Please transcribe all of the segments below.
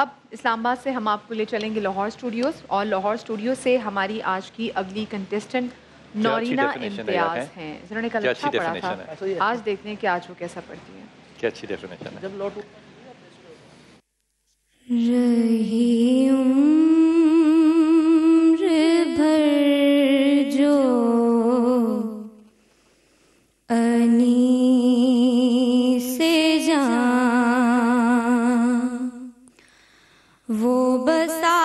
اب اسلام آباد سے ہم آپ کو لے چلیں گے لاہور اسٹوڈیوز، اور لاہور اسٹوڈیو سے ہماری آج کی اگلی کنٹیسٹنٹ نورینا امتیاز ہیں. انہوں نے کل اچھا پڑھا تھا، آج دیکھتے ہیں کہ آج وہ کیسا پڑھتی ہیں. کیا اچھی ڈیفینیشن ہے. رہی عمر بھر جو انی سے جان، وہ بس آرزوئے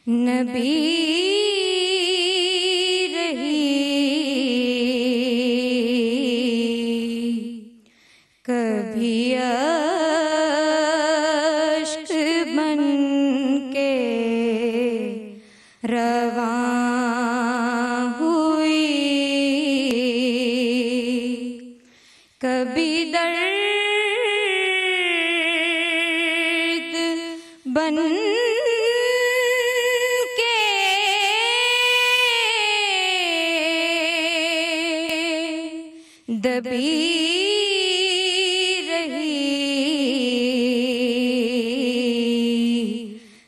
نبی دبی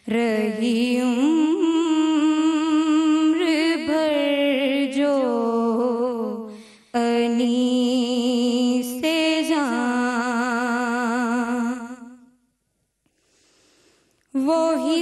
رہی عمر بھر جو انی سے جان، وہی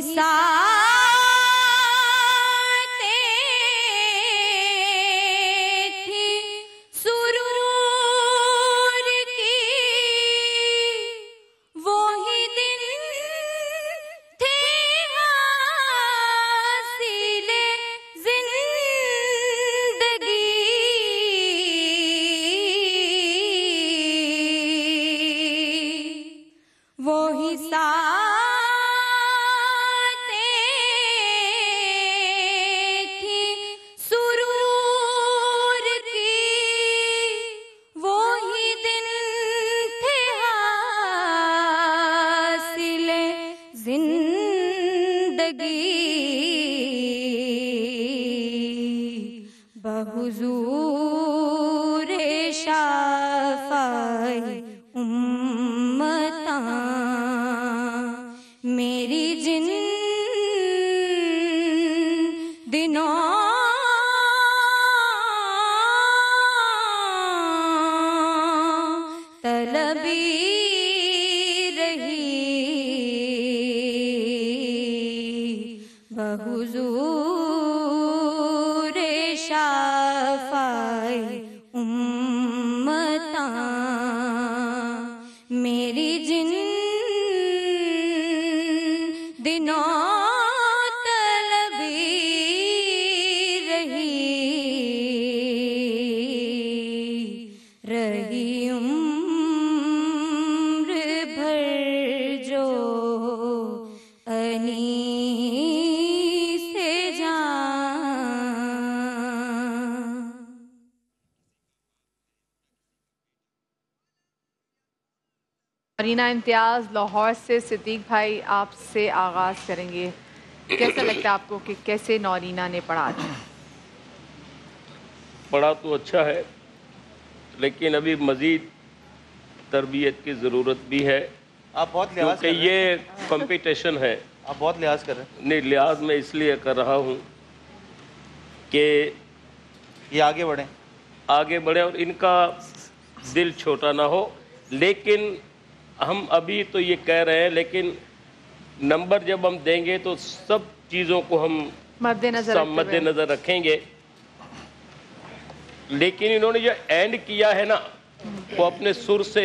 بحضور شفاعِ امتاں میری جن دنوں طلبی رہی بحضور شفاعِ امتاں میری جن دنوں طلبی رہی عمر بھر جو انی سے جان. نورینا امتیاز لاہور سے. صدیق بھائی آپ سے آغاز کریں گے. کیسا لگتا ہے آپ کو کہ کیسے نورینا نے پڑھا؟ پڑھا تو اچھا ہے، لیکن ابھی مزید تربیت کی ضرورت بھی ہے. آپ بہت لحاظ کر رہے ہیں. یہ کمپٹیشن ہے. آپ بہت لحاظ کر رہے ہیں. نہیں، لحاظ میں اس لیے کر رہا ہوں کہ یہ آگے بڑھیں اور ان کا دل چھوٹا نہ ہو. لیکن ہم ابھی تو یہ کہہ رہے ہیں، لیکن نمبر جب ہم دیں گے تو سب چیزوں کو ہم مد نظر رکھیں گے. لیکن انہوں نے جو اینڈ کیا ہے نا، وہ اپنے سر سے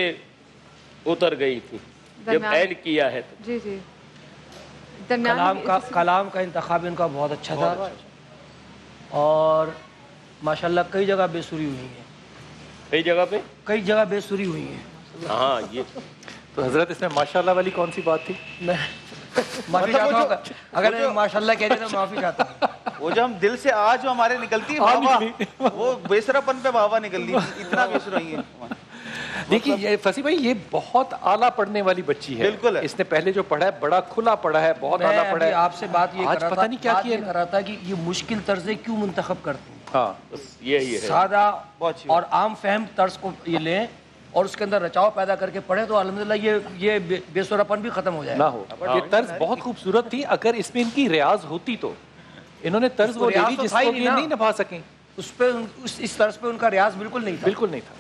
اتر گئی تھی جب اینڈ کیا ہے. جی جی، کلام کا انتخاب ان کا بہت اچھا تھا، اور ماشاءاللہ کئی جگہ بے سری ہوئی ہیں. کئی جگہ بے سری ہوئی ہیں. ہاں، یہ تو حضرت اس میں ماشاءاللہ والی کون سی بات تھی؟ معافی چاہتا ہوں، اگر ماشاءاللہ کہتے تو معافی چاہتا ہوں. وہ جو ہم دل سے آج جو ہمارے نکلتی ہے وہ بیسراپن پہ بابا نکل رہی ہے، اتنا بیسر رہی ہے. دیکھیے فصیح بھائی، یہ بہت اعلیٰ پڑھنے والی بچی ہے. بالکل ہے. اس نے پہلے جو پڑھا ہے بڑا کھلا پڑھا ہے، بہت اعلیٰ پڑھا ہے. آپ سے بات یہ آج پتہ نہیں کیا کر رہا تھا کہ یہ مشکل طرزیں کیوں منتخب کرتے ہیں. ہاں یہی ہے سادہ اور عام فہم طرز کو یہ لیں اور اس کے اندر رچاؤ پیدا کر کے پڑھیں تو الحمدللہ یہ بے سراپن بھی ختم ہو جائے. نہ ہو. یہ طرز بہت خوبصورت تھی. اگر اس میں ان کی ریاض ہوتی تو انہوں نے طرز وہ لے لی جس کو یہ نہیں نبھا سکیں. اس پہ اس طرز پہ ان کا ریاض بالکل نہیں تھا. بالکل نہیں تھا.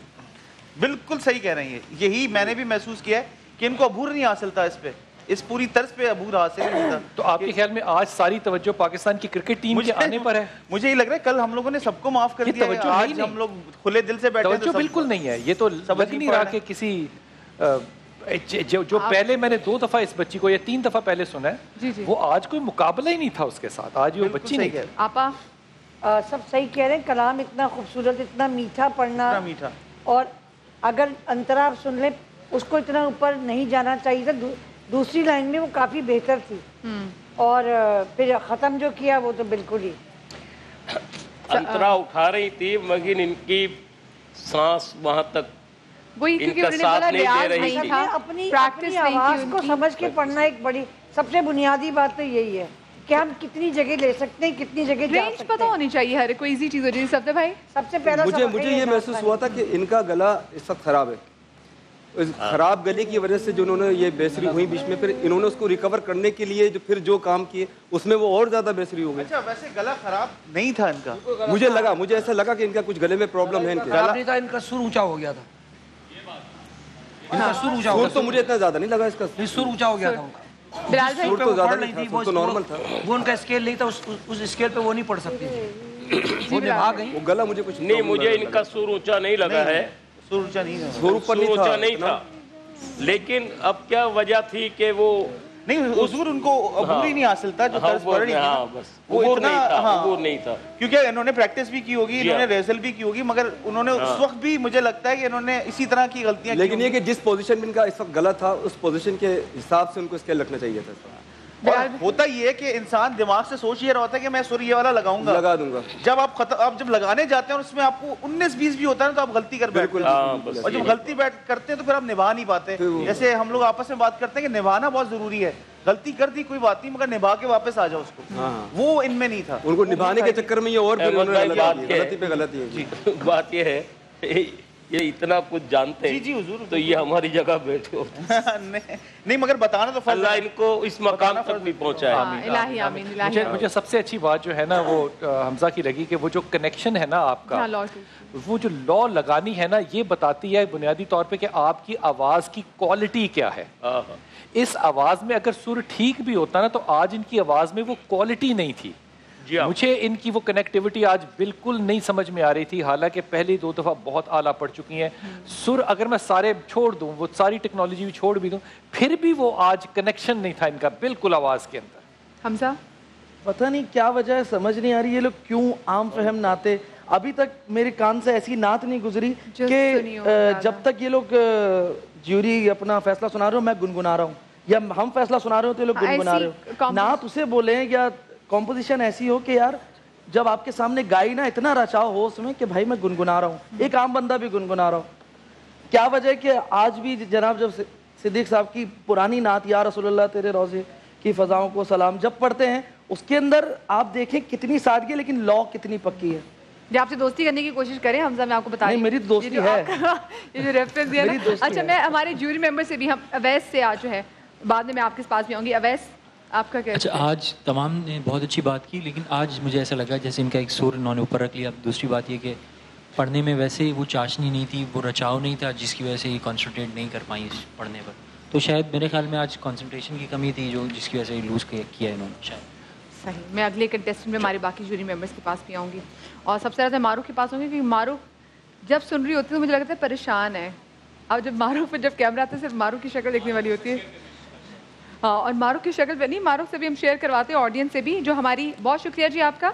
بالکل صحیح کہہ رہے ہیں. یہی میں نے بھی محسوس کیا ہے کہ ان کو عبور نہیں حاصل تھا اس پہ, اس پوری طرز پہ عبور حاصل نہیں تھا. تو آپ کے خیال میں آج ساری توجہ پاکستان کی کرکٹ ٹیم کے آنے پر ہے؟ مجھے یہ لگ رہا ہے کل ہم لوگوں نے سب کو معاف کر دیا ہے. آج ہم لوگ کھلے دل سے بیٹھے ہیں. توجہ بالکل نہیں ہے. یہ تو لگ نہیں رہا کہ کسی جو پہلے میں نے 2 دفعہ اس بچی کو یا 3 دفعہ پہلے سنا ہے وہ آج کوئی مقابلہ ہی نہیں تھا اس کے ساتھ. آج وہ بچی نہیں ہے. آپا سب صحیح کہہ رہے ہیں. کلام اتنا خوبصورت, اتنا میٹھا پڑھنا, میٹھا, اور اگر انترا آپ سن لیں اس کو اتنا اوپر نہیں جانا چاہیے تھا. دوسری لائن میں وہ کافی بہتر تھی, اور پھر ختم جو کیا وہ تو بالکل ہی انترا اٹھا رہی تھی مگر ان کی سانس وہاں تک وہی ان کا ساتھ نہیں دے رہی تھی. اپنی آواز کو سمجھ کے پڑھنا ایک بڑی سب سے بنیادی بات تو یہی ہے کہ ہم کتنی جگہ لے سکتے ہیں, کتنی جگہ جا رینج پتہ ہونی چاہیے ہر کوئی ایزی چیز ہو جائے. سب بھائی سب سے پہلا مجھے یہ محسوس ہوا تھا کہ ان کا گلا اس وقت خراب ہے. اس خراب گلے کی وجہ سے جو انہوں نے یہ بےسری ہوئی بیچ میں, پھر انہوں نے اس کو ریکور کرنے کے لیے جو کام کیے اس میں وہ اور زیادہ بےسری ہو گئی. اچھا ویسے گلا خراب نہیں تھا ان کا. مجھے ایسا لگا کہ ان کا کچھ گلے میں پرابلم ہے. ان کا سر اونچا ہو گیا تھا. ان کا سر اونچا ہو گیا. تو مجھے اتنا زیادہ نہیں لگا اس کا. سر اونچا ہو گیا تھا ان کا. بلال بھائی سر تو زیادہ نہیں تھا, تو نارمل تھا. وہ ان کا اسکیل نہیں تھا, اس اسکیل پہ وہ نہیں پڑھ سکتی تھی. وہ نبھا گئی. وہ گلا مجھے کچھ نہیں, مجھے ان کا سر اونچا نہیں لگا ہے. سر اونچا نہیں تھا. سر اوپر نہیں تھا. لیکن اب کیا وجہ تھی کہ وہ نہیں حضور ان کو عبور ہی نہیں حاصل تھا جو طرز پڑھ رہی تھی. وہ عبور نہیں تھا کیونکہ انہوں نے پریکٹس بھی کی ہوگی, انہوں نے ریہرسل بھی کی ہوگی, مگر انہوں نے اس وقت بھی مجھے لگتا ہے کہ انہوں نے اسی طرح کی غلطیاں. لیکن یہ کہ جس پوزیشن میں ان کا اس وقت غلط تھا اس پوزیشن کے حساب سے ان کو اسکیل رکھنا چاہیے تھا. اور ہوتا یہ ہے کہ انسان دماغ سے سوچ یہ رہا ہوتا ہے کہ میں سر یہ والا لگاؤں گا, لگا دوں گا. جب آپ جب لگانے جاتے ہیں اور اس میں آپ کو 19-20 بھی ہوتا ہے تو آپ غلطی کر بیٹھتے ہیں, اور جب غلطی کرتے ہیں تو پھر آپ نبھا نہیں پاتے. جیسے ہم لوگ آپس میں بات کرتے ہیں کہ نبھانا بہت ضروری ہے. غلطی کر دی کوئی بات نہیں, مگر نبھا کے واپس آ جاؤ اس کو. وہ ان میں نہیں تھا. ان کو نبھانے کے چکر میں یہ اور غلطی پہ غلطی ہے. بات یہ ہے یہ اتنا کچھ جانتے ہیں. جی حضور, تو یہ ہماری جگہ بیٹھے ہوتے نہیں, مگر بتانا تو اللہ ان کو اس مقام تک بھی پہنچائے. الہی آمین. مجھے سب سے اچھی بات جو ہے نا وہ حمزہ کی لگی کہ وہ جو کنیکشن ہے نا آپ کا, وہ جو لا لگانی ہے نا یہ بتاتی ہے بنیادی طور پہ کہ آپ کی آواز کی کوالٹی کیا ہے. اس آواز میں اگر سر ٹھیک بھی ہوتا نا تو آج ان کی آواز میں وہ کوالٹی نہیں تھی. مجھے ان کی وہ کنیکٹیوٹی آج بالکل نہیں سمجھ میں آ رہی تھی, حالانکہ پہلی 2 دفعہ بہت اعلیٰ پڑ چکی ہیں. سر اگر میں سارے چھوڑ دوں, وہ ساری ٹیکنالوجی بھی چھوڑ بھی دوں, پھر بھی وہ آج کنیکشن نہیں تھا ان کا بالکل آواز کے اندر. حمزہ پتہ نہیں کیا وجہ ہے, سمجھ نہیں آ رہی یہ لوگ کیوں عام فہم نعتیں. ابھی تک میرے کان سے ایسی نعت نہیں گزری کہ جب تک یہ لوگ جیوری اپنا فیصلہ سنا رہے ہو میں گنگنا رہا ہوں, یا ہم فیصلہ سنا رہے ہو تو یہ لوگ گنگنا رہے ہو. نعت اسے بولیں یا کمپوزیشن ایسی ہو کہ یار جب آپ کے سامنے گائی نا اتنا رچاؤ ہو اس میں کہ بھائی میں گنگنا رہا ہوں, ایک عام بندہ بھی گنگنا رہا ہو. کیا وجہ ہے کہ آج بھی جناب جب صدیق صاحب کی پرانی نعت یا رسول اللہ تیرے روضے کی فضاؤں کو سلام جب پڑھتے ہیں اس کے اندر آپ دیکھیں کتنی سادگی ہے لیکن لا کتنی پکی ہے. جب آپ سے دوستی کرنے کی کوشش کریں حمزہ, میں آپ کو بتا نہیں میری دوستی ہے یہ جو ریفرنس دیا نا. اچھا میں ہمارے جیوری ممبر سے بھی, ہم اویس سے آج جو ہے بعد میں آپ کے پاس بھی آؤں گی. اویس آپ کا کیا؟ اچھا آج تمام نے بہت اچھی بات کی, لیکن آج مجھے ایسا لگا جیسے ان کا ایک سر انہوں نے اوپر رکھ لیا. دوسری بات یہ کہ پڑھنے میں ویسے وہ چاشنی نہیں تھی, وہ رچاؤ نہیں تھا جس کی وجہ سے یہ کانسنٹریٹ نہیں کر پائیں اس پڑھنے پر. تو شاید میرے خیال میں آج کنسنٹریشن کی کمی تھی جس کی وجہ سے لوز کیا انہوں نے شاید. صحیح. میں اگلے کنٹیسٹنٹ میں ہمارے باقی جوری ممبرس کے پاس بھی آؤں گی, اور سب سے زیادہ معروف کے پاس ہوں گی, کیونکہ معروف جب سن رہی ہوتی ہے تو مجھے لگتا ہے پریشان ہے. اب جب معروف پہ جب کیمرہ آتا ہے صرف معروف کی شکل دیکھنے والی ہوتی ہے. ہاں, اور معروف کی شکل پہ نہیں, معروف سے بھی ہم شیئر کرواتے ہیں آڈینس سے بھی, جو ہماری. بہت شکریہ جی آپ کا.